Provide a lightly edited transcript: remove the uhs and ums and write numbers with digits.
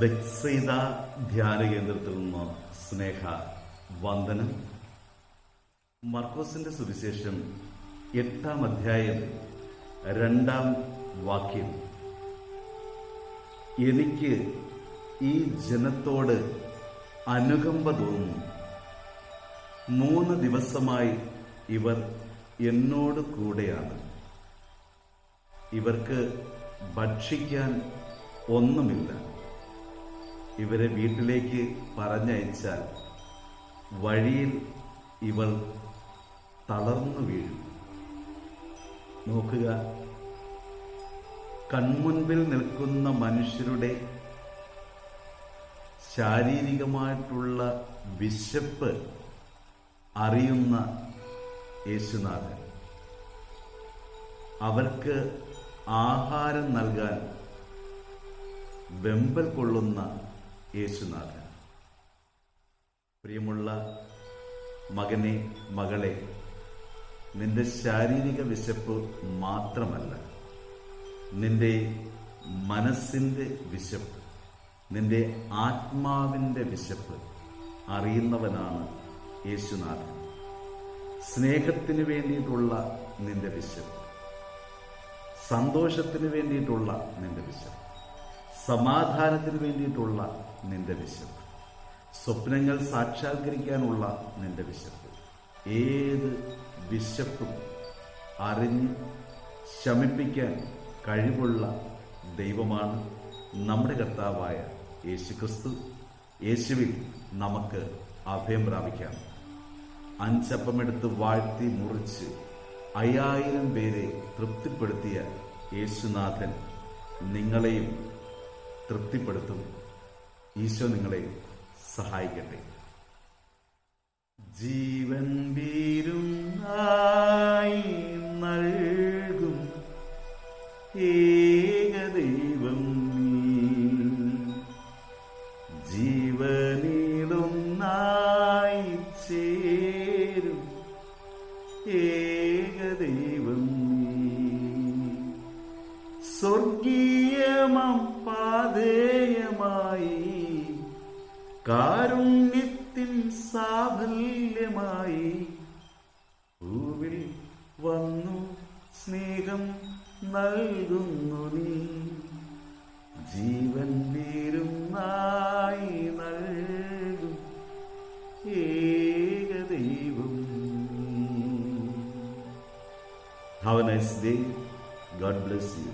Bethsaida ധ്യാന കേന്ദ്രത്തിൽ നിന്ന് സ്നേഹ വന്ദനം. മർക്കോസിന്റെ സുവിശേഷം 8-ാം അധ്യായം 2-ാം വാക്യം. എനിക്ക് ഈ ജനത്തോട് അനുകമ്പ തോന്നുന്നു. 3 ദിവസമായി ഇവർ എന്നോട് കൂടെയാണ്. ഇവർക്ക് ഭക്ഷിക്കാൻ ഒന്നുമില്ല. ഇവരെ വീട്ടിലേക്ക് പറഞ്ഞയച്ചാൽ വഴിയിൽ ഇവർ തളർന്നു വീഴും. നോക്കുക, കൺമുൻപിൽ നിൽക്കുന്ന മനുഷ്യരുടെ ശാരീരികമായിട്ടുള്ള വിശപ്പ് അറിയുന്ന യേശുനാഥൻ അവർക്ക് ആഹാരം നൽകാൻ വെമ്പൽ കൊള്ളുന്ന യേശുനാഥൻ. പ്രിയമുള്ള മകനെ, മകളെ, നിന്റെ ശാരീരിക വിശപ്പ് മാത്രമല്ല, നിന്റെ മനസ്സിന്റെ വിശപ്പ്, നിന്റെ ആത്മാവിന്റെ വിശപ്പ് അറിയുന്നവനാണ് യേശുനാഥൻ. സ്നേഹത്തിന് വേണ്ടിയിട്ടുള്ള നിന്റെ വിശപ്പ്, സന്തോഷത്തിന് വേണ്ടിയിട്ടുള്ള നിന്റെ വിശപ്പ്, സമാധാനത്തിന് വേണ്ടിയിട്ടുള്ള നിന്റെ വിശപ്പ്, സ്വപ്നങ്ങൾ സാക്ഷാത്കരിക്കാനുള്ള നിന്റെ വിശപ്പ്, ഏത് വിശപ്പും അറിഞ്ഞ് ശമിപ്പിക്കാൻ കഴിവുള്ള ദൈവമാണ് നമ്മുടെ കർത്താവായ യേശുക്രിസ്തു. യേശുവിൽ നമുക്ക് അഭയം പ്രാപിക്കാം. 5 അപ്പമെടുത്ത് വാഴ്ത്തി മുറിച്ച് 5000 പേരെ തൃപ്തിപ്പെടുത്തിയ യേശുനാഥൻ നിങ്ങളെയും തൃപ്തിപ്പെടുത്തും. ഈശോ നിങ്ങളെ സഹായിക്കട്ടെ. ജീവൻ വീരുന്നായി നൽകും ഏകദൈവം നീ, ജീവനിലൊന്നായി ചേരും ഏകദൈവം നീ, സ്വർഗീയമം പാതേയമായി കാരുണ്യത്തിൻ സാഫല്യമായി ഭൂവിൽ വന്നു സ്നേഹം നൽകുന്നു നീ, ജീവൻ വീരുന്നായി നൽകും ഏകദൈവം. Have a nice day. God bless you.